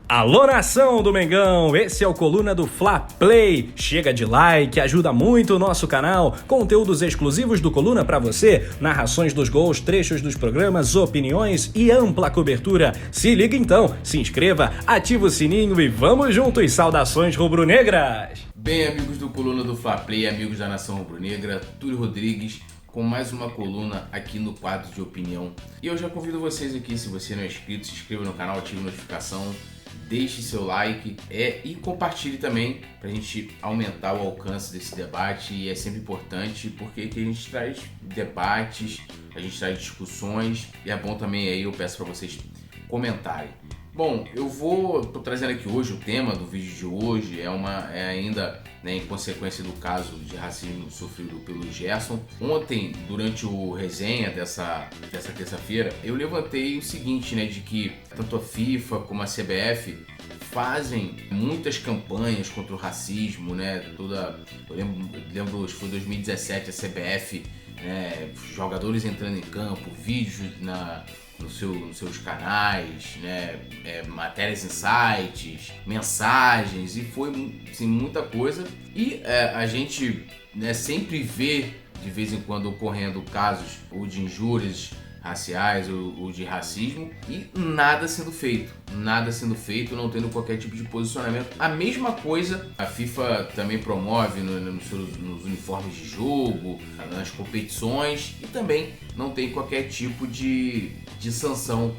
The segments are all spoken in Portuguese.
Alô, nação do Mengão, esse é o Coluna do Fla Play. Chega de like, ajuda muito o nosso canal. Conteúdos exclusivos do Coluna pra você, narrações dos gols, trechos dos programas, opiniões e ampla cobertura. Se liga então, se inscreva, ativa o sininho e vamos juntos. Saudações rubro-negras. Bem, amigos do Coluna do Fla Play, amigos da nação rubro-negra, Túlio Rodrigues com mais uma coluna aqui no quadro de opinião. E eu já convido vocês aqui, se você não é inscrito, se inscreva no canal, ative a notificação, deixe seu like e compartilhe também para a gente aumentar o alcance desse debate. E é sempre importante porque aqui a gente traz debates, a gente traz discussões e é bom também aí, eu peço para vocês comentarem. Bom, tô trazendo aqui hoje o tema do vídeo de hoje, é ainda em consequência do caso de racismo sofrido pelo Gerson. Ontem, durante o resenha dessa terça-feira, eu levantei o seguinte, de que tanto a FIFA como a CBF fazem muitas campanhas contra o racismo, eu lembro que foi 2017 a CBF, jogadores entrando em campo, vídeos nos seus canais, matérias em sites, mensagens, e foi assim, muita coisa. E a gente sempre vê de vez em quando ocorrendo casos ou de injúrias raciais ou de racismo e nada sendo feito, não tendo qualquer tipo de posicionamento. A mesma coisa a FIFA também promove nos uniformes de jogo, nas competições, e também não tem qualquer tipo de sanção,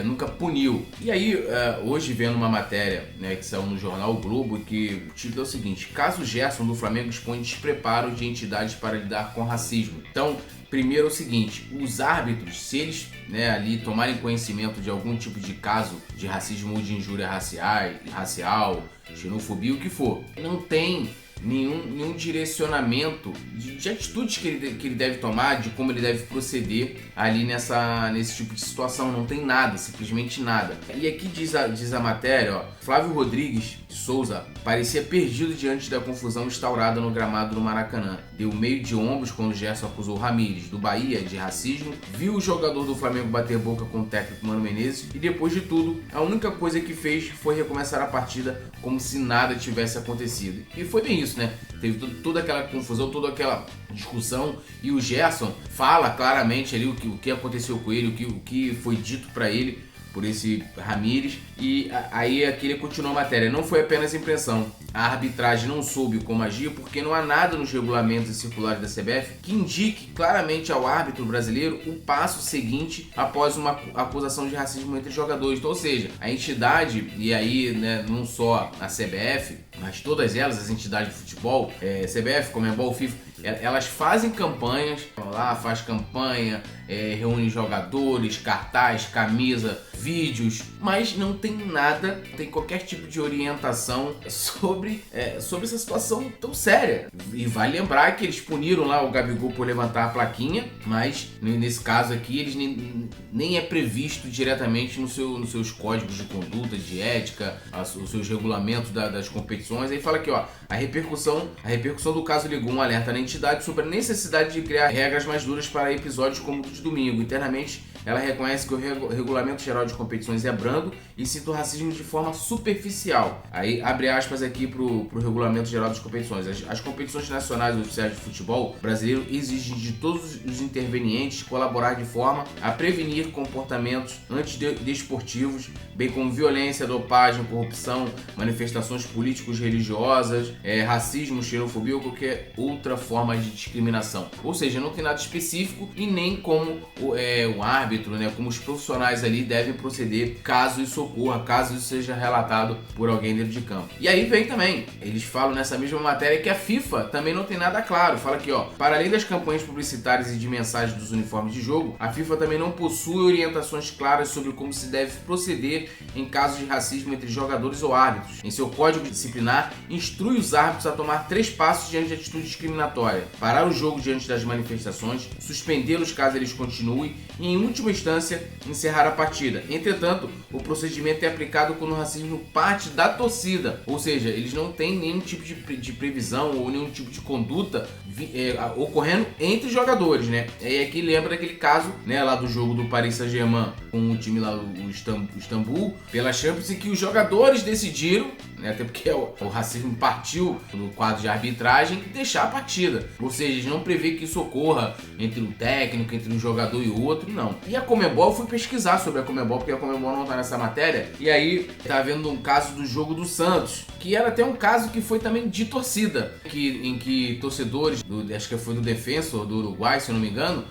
nunca puniu. E aí, hoje vendo uma matéria que saiu no jornal O Globo, que o título é o seguinte: caso Gerson do Flamengo expõe despreparo de entidades para lidar com racismo. Então, primeiro é o seguinte: os árbitros, se eles ali tomarem conhecimento de algum tipo de caso de racismo ou de injúria racial, xenofobia, o que for, não tem nenhum direcionamento de atitudes que ele deve tomar, de como ele deve proceder ali nesse tipo de situação. Não tem nada, simplesmente nada. E aqui diz a matéria, Flávio Rodrigues de Souza parecia perdido diante da confusão instaurada no gramado do Maracanã. Deu meio de ombros quando Gerson acusou Ramírez, do Bahia, de racismo, viu o jogador do Flamengo bater boca com o técnico Mano Menezes e, depois de tudo, a única coisa que fez foi recomeçar a partida como se nada tivesse acontecido. E foi bem isso, Teve toda aquela confusão, toda aquela discussão, e o Gerson fala claramente ali o que aconteceu com ele, o que foi dito para ele por esse Ramírez. E aí aqui ele continua a matéria: não foi apenas impressão, a arbitragem não soube como agir porque não há nada nos regulamentos e circulares da CBF que indique claramente ao árbitro brasileiro o passo seguinte após uma acusação de racismo entre jogadores. Então, ou seja, a entidade, e aí não só a CBF, mas todas elas, as entidades de futebol, CBF, Conmebol, FIFA, elas fazem campanhas, faz campanha, reúne jogadores, cartaz, camisa, vídeos, mas não tem nada, não tem qualquer tipo de orientação sobre essa situação tão séria. E vale lembrar que eles puniram lá o Gabigol por levantar a plaquinha, mas nesse caso aqui eles nem é previsto diretamente nos seus códigos de conduta, de ética, os seus regulamentos das competições. Aí fala aqui, a repercussão do caso ligou um alerta na entidade sobre a necessidade de criar regras mais duras para episódios como o de domingo. Internamente, ela reconhece que o Regulamento Geral de Competições é brando e cita o racismo de forma superficial. Aí abre aspas aqui pro Regulamento Geral das Competições. As competições nacionais oficiais de futebol brasileiro exigem de todos os intervenientes colaborar de forma a prevenir comportamentos antidesportivos, bem como violência, dopagem, corrupção, manifestações políticos religiosas, racismo, xenofobia ou qualquer outra forma de discriminação. Ou seja, não tem nada específico e nem como o árbitro, como os profissionais ali devem proceder caso isso ocorra, caso isso seja relatado por alguém dentro de campo. E aí vem também, eles falam nessa mesma matéria que a FIFA também não tem nada claro. Fala aqui, para além das campanhas publicitárias e de mensagens dos uniformes de jogo, a FIFA também não possui orientações claras sobre como se deve proceder em casos de racismo entre jogadores ou árbitros. Em seu código disciplinar, instrui os árbitros a tomar 3 passos diante de atitude discriminatória: parar o jogo diante das manifestações, suspendê-los caso eles continuem e, em última instância, encerrar a partida. Entretanto, o procedimento é aplicado quando o racismo parte da torcida, ou seja, eles não têm nenhum tipo de previsão ou nenhum tipo de conduta ocorrendo entre jogadores, né? E aqui lembra daquele caso, né, lá do jogo do Paris Saint-Germain com o time lá, o Istambul, pela Champions, em que os jogadores decidiram, né, até porque o racismo partiu do quadro de arbitragem, deixar a partida. Ou seja, eles não prevê que isso ocorra entre o técnico, entre um jogador e o outro, não. E a Conmebol, eu fui pesquisar sobre a Conmebol, porque a Conmebol não tá nessa matéria, e aí tá vendo um caso do jogo do Santos, que era até um caso que foi também de torcida, em que torcedores, acho que foi do Defensor do Uruguai, se eu não me engano,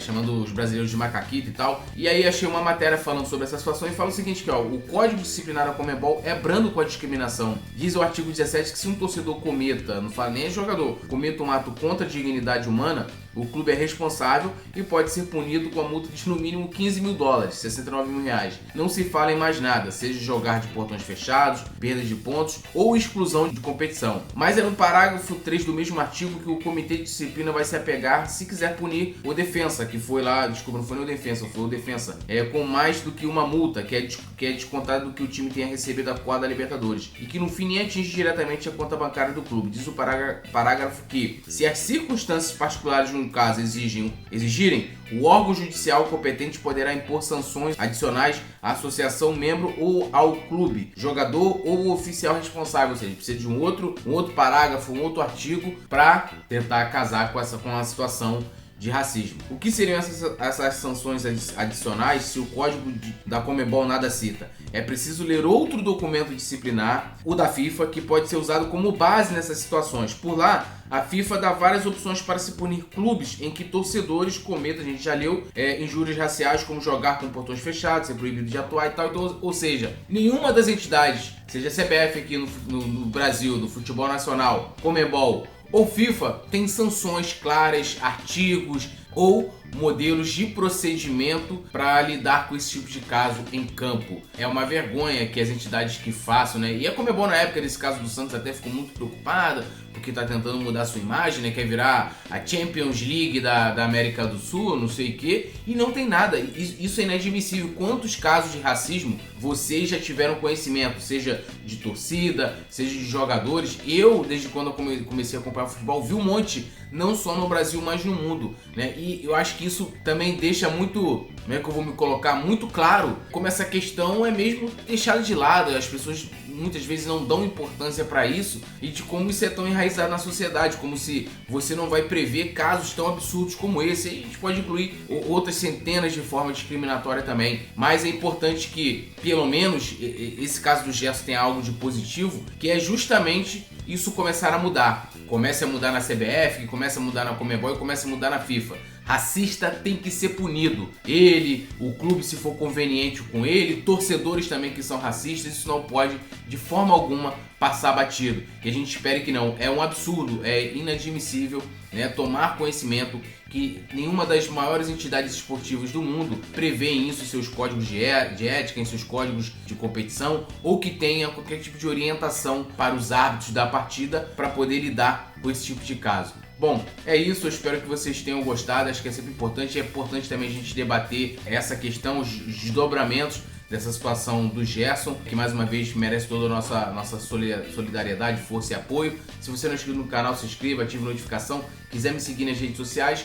chamando os brasileiros de macaquito e tal. E aí achei uma matéria falando sobre essa situação e fala o seguinte, que ó, o Código Disciplinar da Conmebol é brando com a discriminação. Diz o artigo 17 que se um torcedor cometa, não fala nem jogador, cometa um ato contra a dignidade humana, o clube é responsável e pode ser punido com a multa de no mínimo $15 mil, R$69 mil. Não se fala em mais nada, seja jogar de portões fechados, perda de pontos ou exclusão de competição. Mas é no parágrafo 3 do mesmo artigo que o comitê de disciplina vai se apegar se quiser punir o defensa, que foi lá, desculpa, não foi o defensa, foi o defensa, com mais do que uma multa, que é descontado do que o time tenha recebido a quadra da Libertadores, e que no fim nem atinge diretamente a conta bancária do clube. Diz o parágrafo que, se as circunstâncias particulares de um caso exigirem, o órgão judicial competente poderá impor sanções adicionais à associação, membro ou ao clube, jogador ou oficial responsável. Ou seja, precisa de um outro parágrafo, um outro artigo para tentar casar com a situação de racismo. O que seriam essas sanções adicionais se o código da Conmebol nada cita? É preciso ler outro documento disciplinar, o da FIFA, que pode ser usado como base nessas situações. Por lá, a FIFA dá várias opções para se punir clubes em que torcedores cometam, a gente já leu, injúrias raciais, como jogar com portões fechados, ser proibido de atuar e tal. Então, ou seja, nenhuma das entidades, seja a CBF aqui no Brasil, do futebol nacional, Conmebol ou FIFA, tem sanções claras, artigos ou modelos de procedimento para lidar com esse tipo de caso em campo. É uma vergonha que as entidades que façam, né? E a Conmebol, na época desse caso do Santos, até ficou muito preocupada, porque tá tentando mudar sua imagem, né? Quer virar a Champions League da América do Sul, não sei o quê, e não tem nada. Isso é inadmissível. Quantos casos de racismo vocês já tiveram conhecimento, seja de torcida, seja de jogadores? Eu, desde quando eu comecei a acompanhar futebol, vi um monte, não só no Brasil, mas no mundo, né? E eu acho que isso também deixa muito, como é que eu vou me colocar, muito claro como essa questão é mesmo deixada de lado. As pessoas muitas vezes não dão importância para isso, e de como isso é tão enraizado na sociedade, como se você não vai prever casos tão absurdos como esse. A gente pode incluir outras centenas de formas discriminatórias também, mas é importante que, pelo menos, esse caso do Gerson tenha algo de positivo, que é justamente isso começar a mudar. Comece a mudar na CBF, que comece a mudar na Conmebol e comece a mudar na FIFA. Racista tem que ser punido. Ele, o clube, se for conveniente com ele, torcedores também que são racistas, isso não pode de forma alguma passar batido. Que a gente espere que não. É um absurdo, é inadmissível, né, tomar conhecimento que nenhuma das maiores entidades esportivas do mundo prevê isso em seus códigos de ética, em seus códigos de competição, ou que tenha qualquer tipo de orientação para os árbitros da partida para poder lidar com esse tipo de caso. Bom, é isso, eu espero que vocês tenham gostado, acho que é sempre importante, também a gente debater essa questão, os desdobramentos dessa situação do Gerson, que mais uma vez merece toda a nossa solidariedade, força e apoio. Se você não é inscrito no canal, se inscreva, ative a notificação. Quiser me seguir nas redes sociais,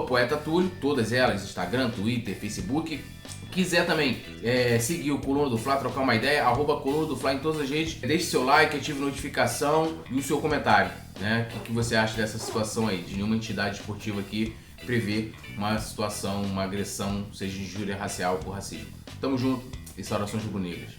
@PoetaTúlio, todas elas, Instagram, Twitter, Facebook. Quiser também seguir o Coluna do Fla, trocar uma ideia, @Coluna do Fla em todas as redes. Deixe seu like, ative a notificação e o seu comentário, né? O que você acha dessa situação aí, de nenhuma entidade esportiva aqui prever uma situação, uma agressão, seja de injúria racial ou racismo. Tamo junto e saudações rubro-negras.